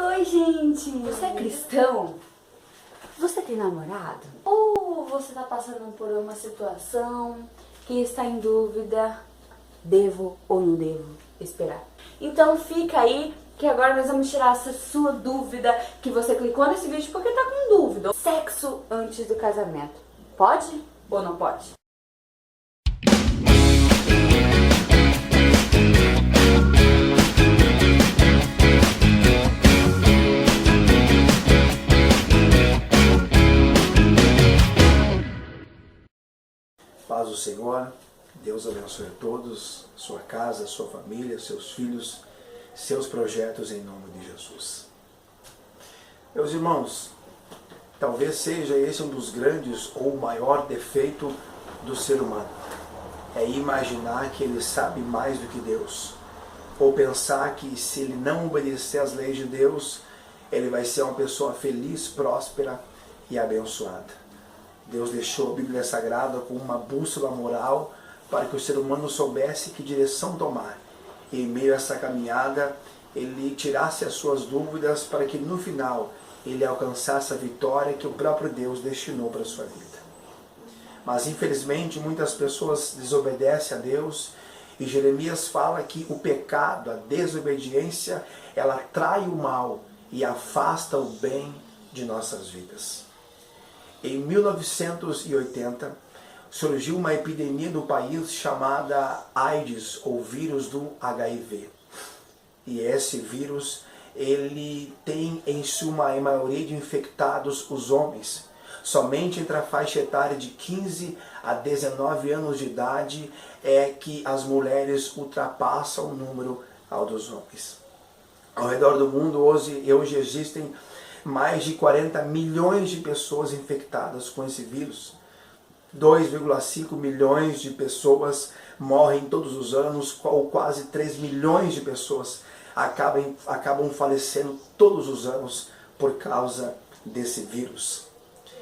Oi, gente! Você é cristão? Você tem namorado? Ou você está passando por uma situação que está em dúvida, devo ou não devo esperar? Então fica aí que agora nós vamos tirar essa sua dúvida que você clicou nesse vídeo porque tá com dúvida. Sexo antes do casamento. Pode ou não pode? Paz do Senhor, Deus abençoe a todos, sua casa, sua família, seus filhos, seus projetos em nome de Jesus. Meus irmãos, talvez seja esse um dos grandes ou o maior defeito do ser humano. É imaginar que ele sabe mais do que Deus. Ou pensar que se ele não obedecer às leis de Deus, ele vai ser uma pessoa feliz, próspera e abençoada. Deus deixou a Bíblia Sagrada como uma bússola moral para que o ser humano soubesse que direção tomar. E em meio a essa caminhada, ele tirasse as suas dúvidas para que no final ele alcançasse a vitória que o próprio Deus destinou para a sua vida. Mas infelizmente muitas pessoas desobedecem a Deus e Jeremias fala que o pecado, a desobediência, ela trai o mal e afasta o bem de nossas vidas. Em 1980, surgiu uma epidemia no país chamada AIDS, ou vírus do HIV. E esse vírus, ele tem em sua maioria de infectados os homens. Somente entre a faixa etária de 15 a 19 anos de idade é que as mulheres ultrapassam o número ao dos homens. Ao redor do mundo, hoje existem mais de 40 milhões de pessoas infectadas com esse vírus. 2,5 milhões de pessoas morrem todos os anos, ou quase 3 milhões de pessoas acabam falecendo todos os anos por causa desse vírus.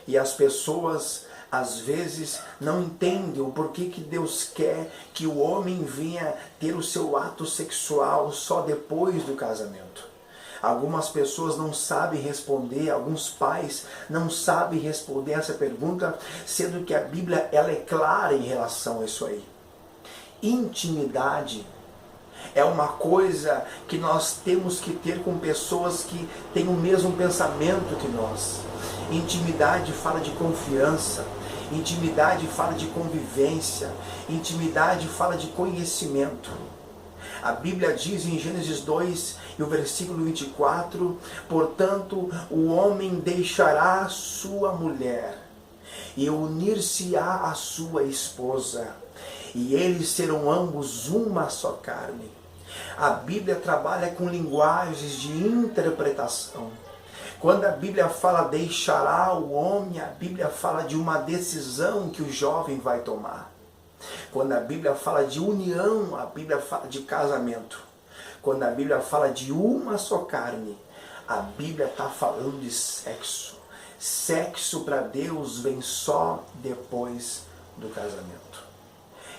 E as pessoas, às vezes, não entendem o porquê que Deus quer que o homem venha ter o seu ato sexual só depois do casamento. Algumas pessoas não sabem responder, alguns pais não sabem responder essa pergunta, sendo que a Bíblia ela é clara em relação a isso aí. Intimidade é uma coisa que nós temos que ter com pessoas que têm o mesmo pensamento que nós. Intimidade fala de confiança, intimidade fala de convivência, intimidade fala de conhecimento. A Bíblia diz em Gênesis 2, e o versículo 24, portanto, o homem deixará sua mulher e unir-se-á à sua esposa, e eles serão ambos uma só carne. A Bíblia trabalha com linguagens de interpretação. Quando a Bíblia fala deixará o homem, a Bíblia fala de uma decisão que o jovem vai tomar. Quando a Bíblia fala de união, a Bíblia fala de casamento. Quando a Bíblia fala de uma só carne, a Bíblia está falando de sexo. Sexo para Deus vem só depois do casamento.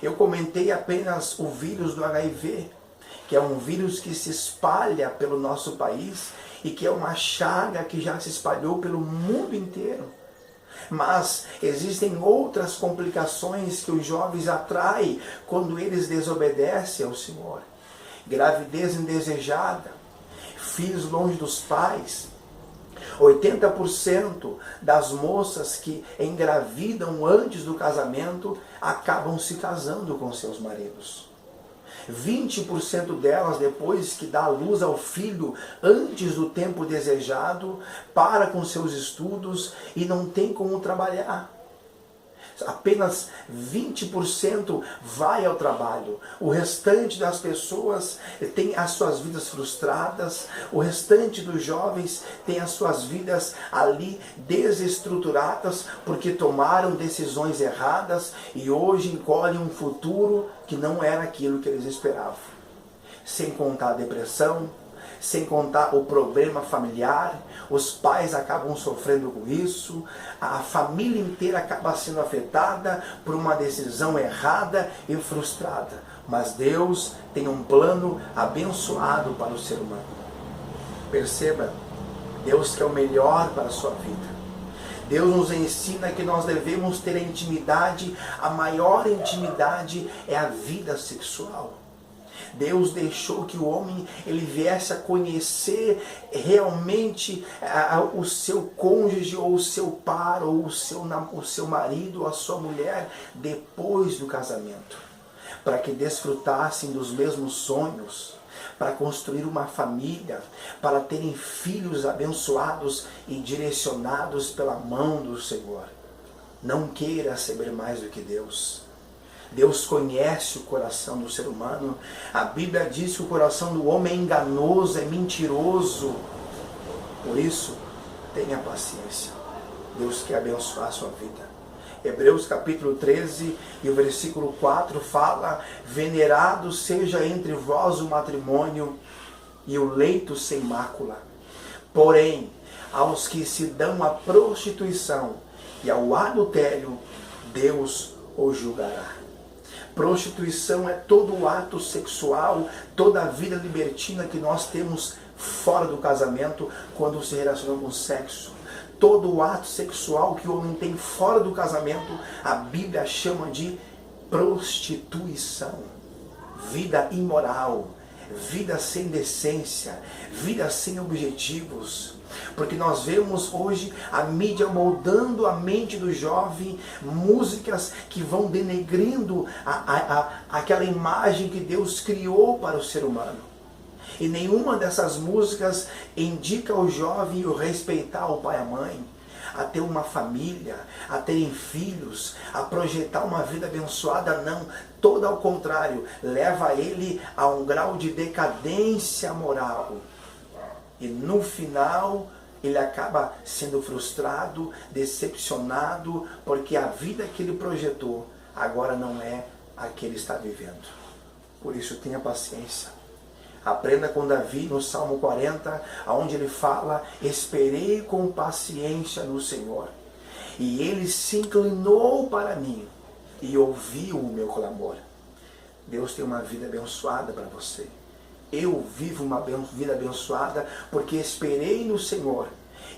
Eu comentei apenas o vírus do HIV, que é um vírus que se espalha pelo nosso país e que é uma chaga que já se espalhou pelo mundo inteiro. Mas existem outras complicações que os jovens atraem quando eles desobedecem ao Senhor. Gravidez indesejada, filhos longe dos pais. 80% das moças que engravidam antes do casamento acabam se casando com seus maridos. 20% delas, depois que dá a luz ao filho antes do tempo desejado, para com seus estudos e não tem como trabalhar. Apenas 20% vai ao trabalho. O restante das pessoas tem as suas vidas frustradas. O restante dos jovens tem as suas vidas ali desestruturadas porque tomaram decisões erradas e hoje encolhem um futuro que não era aquilo que eles esperavam. Sem contar a depressão, sem contar o problema familiar, os pais acabam sofrendo com isso, a família inteira acaba sendo afetada por uma decisão errada e frustrada. Mas Deus tem um plano abençoado para o ser humano. Perceba Deus quer o melhor para a sua vida. Deus nos ensina que nós devemos ter a intimidade, a maior intimidade é a vida sexual. Deus deixou que o homem ele viesse a conhecer realmente o seu cônjuge, ou o seu par, ou o seu marido, ou a sua mulher, depois do casamento, para que desfrutassem dos mesmos sonhos, para construir uma família, para terem filhos abençoados e direcionados pela mão do Senhor. Não queira saber mais do que Deus. Deus conhece o coração do ser humano. A Bíblia diz que o coração do homem é enganoso, é mentiroso. Por isso, tenha paciência. Deus quer abençoar a sua vida. Hebreus capítulo 13 e o versículo 4 fala: venerado seja entre vós o matrimônio e o leito sem mácula. Porém, aos que se dão à prostituição e ao adultério, Deus o julgará. Prostituição é todo o ato sexual, toda a vida libertina que nós temos fora do casamento quando se relaciona com o sexo. Todo o ato sexual que o homem tem fora do casamento, a Bíblia chama de prostituição. Vida imoral, vida sem decência, vida sem objetivos. Porque nós vemos hoje a mídia moldando a mente do jovem, músicas que vão denegrindo aquela imagem que Deus criou para o ser humano. E nenhuma dessas músicas indica ao jovem o respeitar o pai e a mãe, a ter uma família, a terem filhos, a projetar uma vida abençoada, não. Todo ao contrário, leva ele a um grau de decadência moral. E no final, ele acaba sendo frustrado, decepcionado, porque a vida que ele projetou agora não é a que ele está vivendo. Por isso, tenha paciência. Aprenda com Davi no Salmo 40, onde ele fala: esperei com paciência no Senhor, e ele se inclinou para mim e ouviu o meu clamor. Deus tem uma vida abençoada para você. Eu vivo uma vida abençoada porque esperei no Senhor.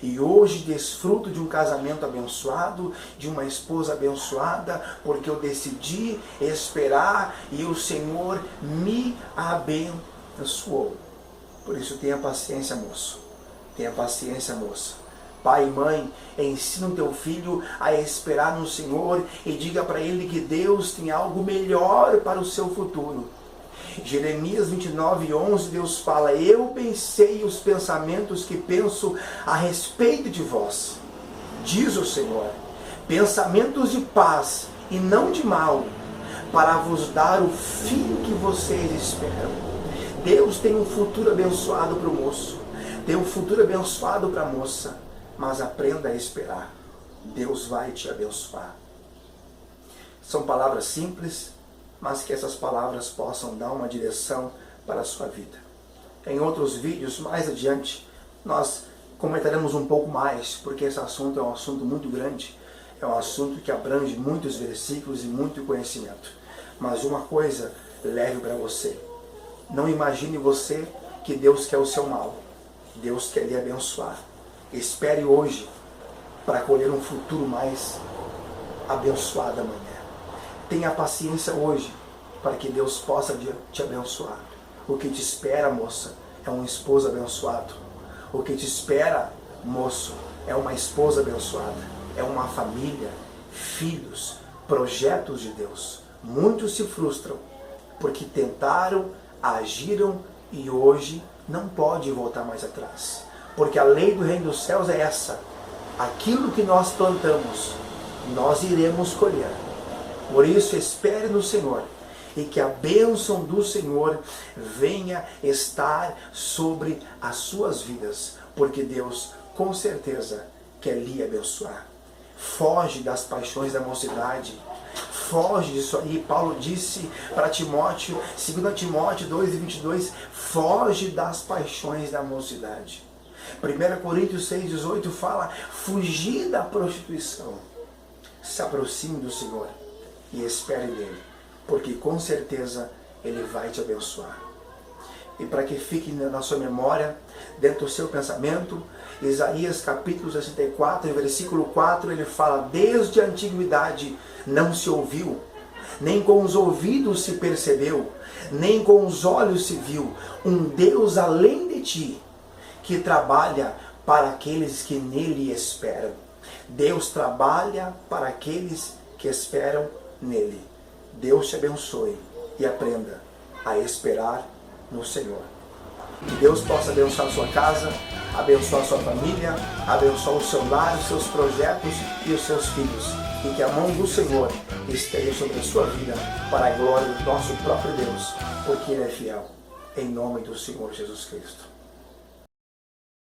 E hoje desfruto de um casamento abençoado, de uma esposa abençoada, porque eu decidi esperar e o Senhor me abençoou. Por isso tenha paciência, moço. Tenha paciência, moça. Pai e mãe, ensina o teu filho a esperar no Senhor e diga para ele que Deus tem algo melhor para o seu futuro. Jeremias 29:11, Deus fala: eu pensei os pensamentos que penso a respeito de vós, diz o Senhor, pensamentos de paz e não de mal, para vos dar o fim que vocês esperam. Deus tem um futuro abençoado para o moço, tem um futuro abençoado para a moça, mas aprenda a esperar. Deus vai te abençoar. São palavras simples, mas que essas palavras possam dar uma direção para a sua vida. Em outros vídeos, mais adiante, nós comentaremos um pouco mais, porque esse assunto é um assunto muito grande, é um assunto que abrange muitos versículos e muito conhecimento. Mas uma coisa leve para você: não imagine você que Deus quer o seu mal. Deus quer lhe abençoar. Espere hoje para colher um futuro mais abençoado amanhã. Tenha paciência hoje para que Deus possa te abençoar. O que te espera, moça, é um esposo abençoado. O que te espera, moço, é uma esposa abençoada. É uma família, filhos, projetos de Deus. Muitos se frustram porque tentaram, agiram e hoje não pode voltar mais atrás. Porque a lei do reino dos céus é essa: aquilo que nós plantamos, nós iremos colher. Por isso, espere no Senhor e que a bênção do Senhor venha estar sobre as suas vidas, porque Deus com certeza quer lhe abençoar. Foge das paixões da mocidade. Foge disso aí. Paulo disse para Timóteo, 2 Timóteo 2:22, foge das paixões da mocidade. 1 Coríntios 6:18 fala: fugir da prostituição. Se aproxime do Senhor e espere dele, porque com certeza ele vai te abençoar. e para que fique na sua memória, dentro do seu pensamento. Isaías capítulo 64, versículo 4, ele fala: desde a antiguidade não se ouviu, nem com os ouvidos se percebeu, nem com os olhos se viu, um Deus além de ti, que trabalha para aqueles que nele esperam. Deus trabalha para aqueles que esperam nele. Deus te abençoe e aprenda a esperar no Senhor. Que Deus possa abençoar a sua casa, abençoar a sua família, abençoar o seu lar, os seus projetos e os seus filhos. E que a mão do Senhor esteja sobre a sua vida, para a glória do nosso próprio Deus, porque Ele é fiel. Em nome do Senhor Jesus Cristo.